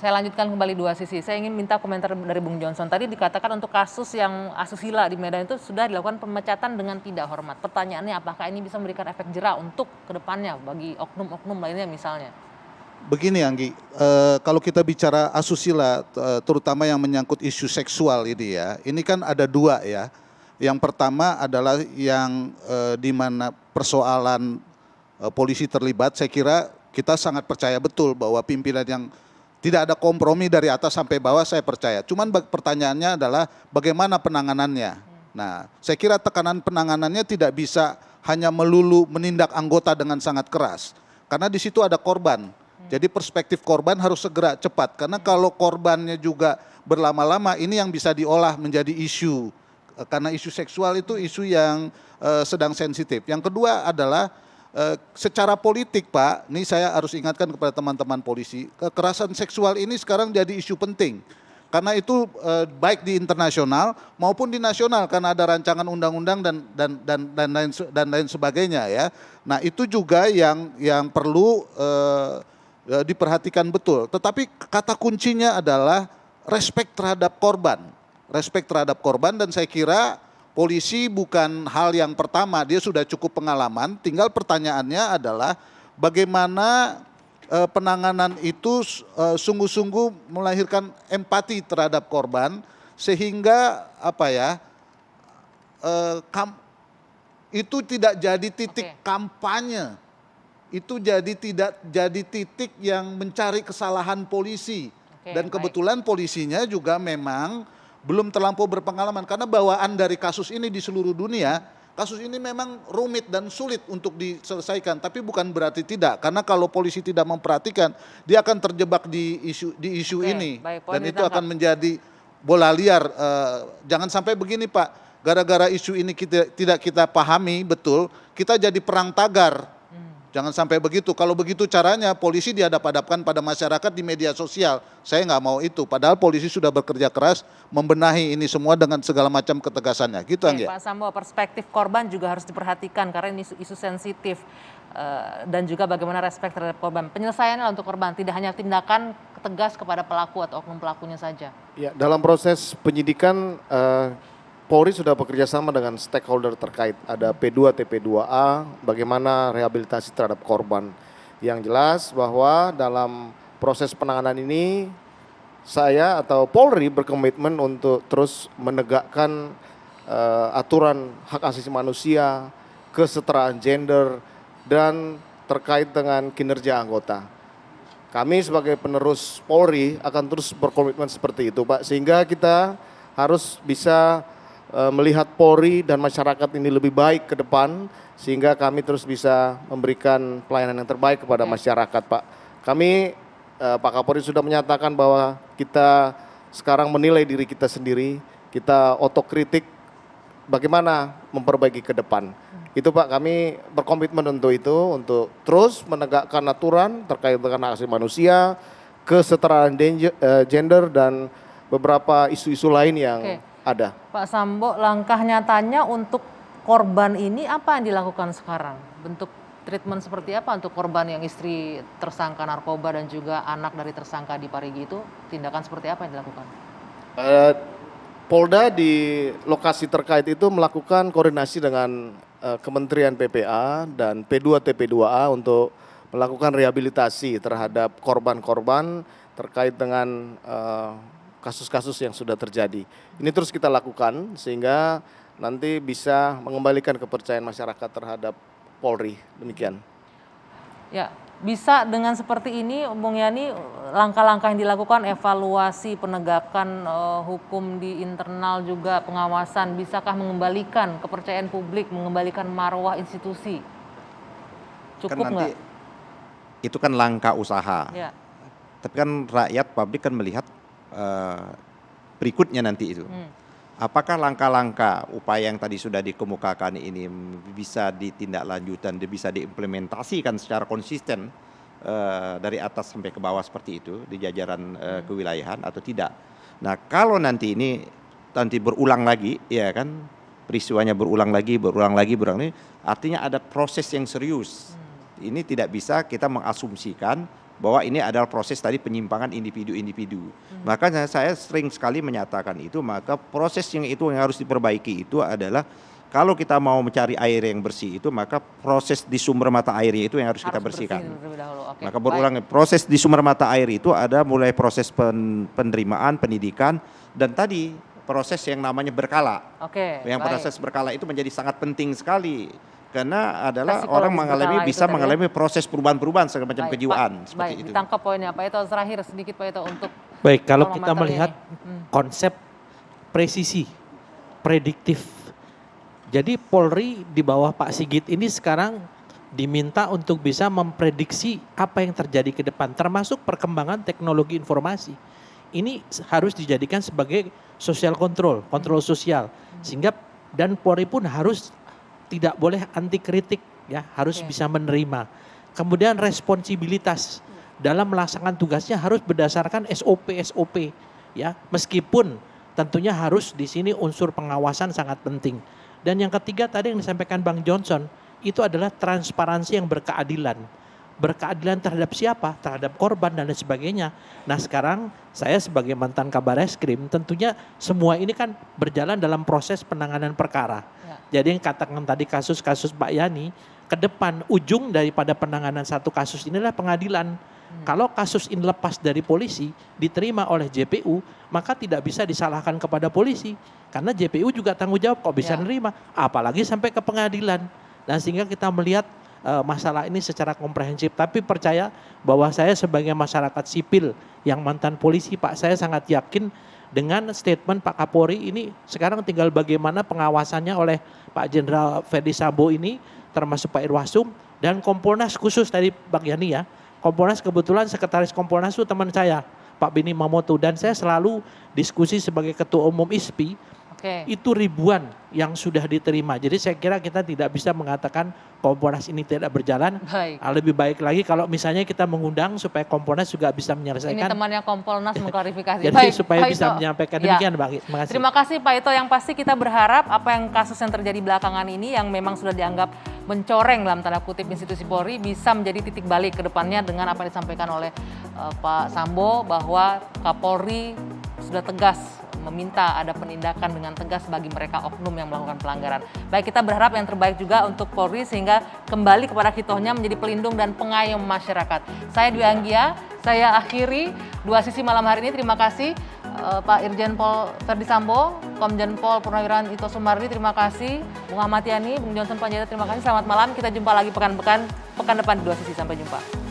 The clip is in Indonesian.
saya lanjutkan kembali dua sisi. Saya ingin minta komentar dari Bung Johnson. Tadi dikatakan untuk kasus yang asusila di Medan itu sudah dilakukan pemecatan dengan tidak hormat. Pertanyaannya apakah ini bisa memberikan efek jera untuk kedepannya bagi oknum-oknum lainnya misalnya? Begini Anggi, kalau kita bicara asusila, terutama yang menyangkut isu seksual ini ya, ini kan ada dua ya. Yang pertama adalah yang di mana persoalan polisi terlibat, saya kira kita sangat percaya betul bahwa pimpinan yang tidak ada kompromi dari atas sampai bawah, saya percaya. Cuman pertanyaannya adalah bagaimana penanganannya. Nah, saya kira tekanan penanganannya tidak bisa hanya melulu menindak anggota dengan sangat keras. Karena di situ ada korban. Jadi perspektif korban harus segera cepat. Karena kalau korbannya juga berlama-lama, ini yang bisa diolah menjadi isu. Karena isu seksual itu isu yang sedang sensitif. Yang kedua adalah secara politik Pak, ini saya harus ingatkan kepada teman-teman polisi, kekerasan seksual ini sekarang jadi isu penting. Karena itu baik di internasional maupun di nasional karena ada rancangan undang-undang dan lain sebagainya ya. Nah itu juga yang perlu diperhatikan betul. Tetapi kata kuncinya adalah respek terhadap korban. Respek terhadap korban dan saya kira polisi bukan hal yang pertama, dia sudah cukup pengalaman. Tinggal pertanyaannya adalah bagaimana penanganan itu sungguh-sungguh melahirkan empati terhadap korban sehingga itu tidak jadi titik kampanye, itu tidak jadi titik yang mencari kesalahan polisi. Dan kebetulan polisinya juga memang belum terlampau berpengalaman karena bawaan dari kasus ini di seluruh dunia, kasus ini memang rumit dan sulit untuk diselesaikan, tapi bukan berarti tidak, karena kalau polisi tidak memperhatikan, dia akan terjebak di isu ini, dan itu akan menjadi bola liar. Jangan sampai begini Pak, gara-gara isu ini tidak kita pahami betul, kita jadi perang tagar. Jangan sampai begitu. Kalau begitu caranya polisi dihadap-hadapkan pada masyarakat di media sosial. Saya nggak mau itu. Padahal polisi sudah bekerja keras membenahi ini semua dengan segala macam ketegasannya. Gitu Anggia. Pak Sambo, perspektif korban juga harus diperhatikan karena ini isu sensitif dan juga bagaimana respek terhadap korban. Penyelesaiannya untuk korban tidak hanya tindakan tegas kepada pelaku atau oknum pelakunya saja. Ya, dalam proses penyidikan Polri sudah bekerja sama dengan stakeholder terkait, ada P2, TP2A, bagaimana rehabilitasi terhadap korban. Yang jelas bahwa dalam proses penanganan ini, saya atau Polri berkomitmen untuk terus menegakkan aturan hak asasi manusia, kesetaraan gender, dan terkait dengan kinerja anggota. Kami sebagai penerus Polri akan terus berkomitmen seperti itu Pak, sehingga kita harus bisa melihat Polri dan masyarakat ini lebih baik ke depan sehingga kami terus bisa memberikan pelayanan yang terbaik kepada masyarakat Pak. Kami Pak Kapolri sudah menyatakan bahwa kita sekarang menilai diri kita sendiri, kita otokritik bagaimana memperbaiki ke depan. Itu Pak, kami berkomitmen untuk itu, untuk terus menegakkan aturan terkait dengan hak asasi manusia, kesetaraan gender dan beberapa isu-isu lain yang ada. Pak Sambo, langkah nyatanya untuk korban ini apa yang dilakukan sekarang? Bentuk treatment seperti apa untuk korban yang istri tersangka narkoba dan juga anak dari tersangka di Parigi itu? Tindakan seperti apa yang dilakukan? Polda di lokasi terkait itu melakukan koordinasi dengan Kementerian PPA dan P2 TP2A untuk melakukan rehabilitasi terhadap korban-korban terkait dengan kasus-kasus yang sudah terjadi. Ini terus kita lakukan sehingga nanti bisa mengembalikan kepercayaan masyarakat terhadap Polri. Demikian. Ya, bisa dengan seperti ini, Bung Yani, langkah-langkah yang dilakukan, evaluasi penegakan hukum di internal juga pengawasan, bisakah mengembalikan kepercayaan publik, mengembalikan marwah institusi? Cukup nggak? Itu kan langkah usaha. Ya. Tapi kan rakyat, publik kan melihat berikutnya nanti itu. Apakah langkah-langkah upaya yang tadi sudah dikemukakan ini bisa ditindaklanjutan, bisa diimplementasikan secara konsisten dari atas sampai ke bawah seperti itu di jajaran kewilayahan atau tidak? Nah, kalau nanti ini berulang lagi, ya kan, peristiwanya berulang lagi, artinya ada proses yang serius. Ini tidak bisa kita mengasumsikan bahwa ini adalah proses tadi penyimpangan individu-individu. Makanya saya sering sekali menyatakan itu, maka proses yang harus diperbaiki itu adalah kalau kita mau mencari air yang bersih itu, maka proses di sumber mata airnya itu yang harus kita bersihkan. Oke, Maka berulang, proses di sumber mata air itu ada mulai proses penerimaan, pendidikan, dan tadi proses yang namanya berkala. Oke, Yang proses berkala itu menjadi sangat penting sekali. Karena adalah Psikologis orang berkala bisa itu tadi mengalami proses perubahan-perubahan semacam Baik, kejiwaan Pak, seperti baik, itu. ditangkap poinnya Pak Ito. Terakhir sedikit Pak Ito untuk Baik, kalau alma kita mater melihat ini. konsep presisi, prediktif. Jadi Polri di bawah Pak Sigit ini sekarang diminta untuk bisa memprediksi apa yang terjadi ke depan, termasuk perkembangan teknologi informasi. Ini harus dijadikan sebagai social control, kontrol sosial. Sehingga dan Polri pun harus tidak boleh anti kritik, ya, harus bisa menerima. Kemudian responsibilitas dalam melaksanakan tugasnya harus berdasarkan SOP, ya, meskipun tentunya harus di sini unsur pengawasan sangat penting. Dan yang ketiga tadi yang disampaikan Bang Johnson, itu adalah transparansi yang berkeadilan. Berkeadilan terhadap siapa? Terhadap korban dan lain sebagainya. Nah sekarang saya sebagai mantan Kabar Eskrim, tentunya semua ini kan berjalan dalam proses penanganan perkara. Jadi yang katakan tadi kasus-kasus Pak Yani, ke depan ujung daripada penanganan satu kasus inilah pengadilan. Kalau kasus ini lepas dari polisi, diterima oleh JPU, maka tidak bisa disalahkan kepada polisi. Karena JPU juga tanggung jawab kok bisa nerima, apalagi sampai ke pengadilan. Nah sehingga kita melihat masalah ini secara komprehensif. Tapi percaya bahwa saya sebagai masyarakat sipil yang mantan polisi, Pak, saya sangat yakin dengan statement Pak Kapolri ini sekarang tinggal bagaimana pengawasannya oleh Pak Jenderal Ferdy Sambo ini, termasuk Pak Irwasum dan Kompolnas khusus dari Bang Yani ya. Kompolnas kebetulan sekretaris Kompolnas itu teman saya, Pak Beni Mamoto, dan saya selalu diskusi sebagai Ketua Umum ISPI. Itu ribuan yang sudah diterima. Jadi saya kira kita tidak bisa mengatakan Kompolnas ini tidak berjalan. Lebih baik lagi kalau misalnya kita mengundang supaya Kompolnas juga bisa menyelesaikan. Ini temannya Kompolnas mengklarifikasi. Jadi supaya bisa menyampaikan demikian, Bang. Terima kasih. Terima kasih Pak Ito. Yang pasti kita berharap apa yang kasus yang terjadi belakangan ini yang memang sudah dianggap mencoreng dalam tanda kutip institusi Polri bisa menjadi titik balik ke depannya dengan apa yang disampaikan oleh Pak Sambo bahwa Kapolri sudah tegas meminta ada penindakan dengan tegas bagi mereka oknum yang melakukan pelanggaran. Baik, kita berharap yang terbaik juga untuk Polri sehingga kembali kepada hitohnya menjadi pelindung dan pengayom masyarakat. Saya Dwi Anggia, saya akhiri Dua Sisi malam hari ini. Terima kasih Pak Irjen Pol Ferdy Sambo, Komjen Pol Purnawirawan Ito Sumardi, terima kasih. Bung Ahmad Yani, Bung Johnson Panjaitan, terima kasih. Selamat malam, kita jumpa lagi pekan depan di Dua Sisi. Sampai jumpa.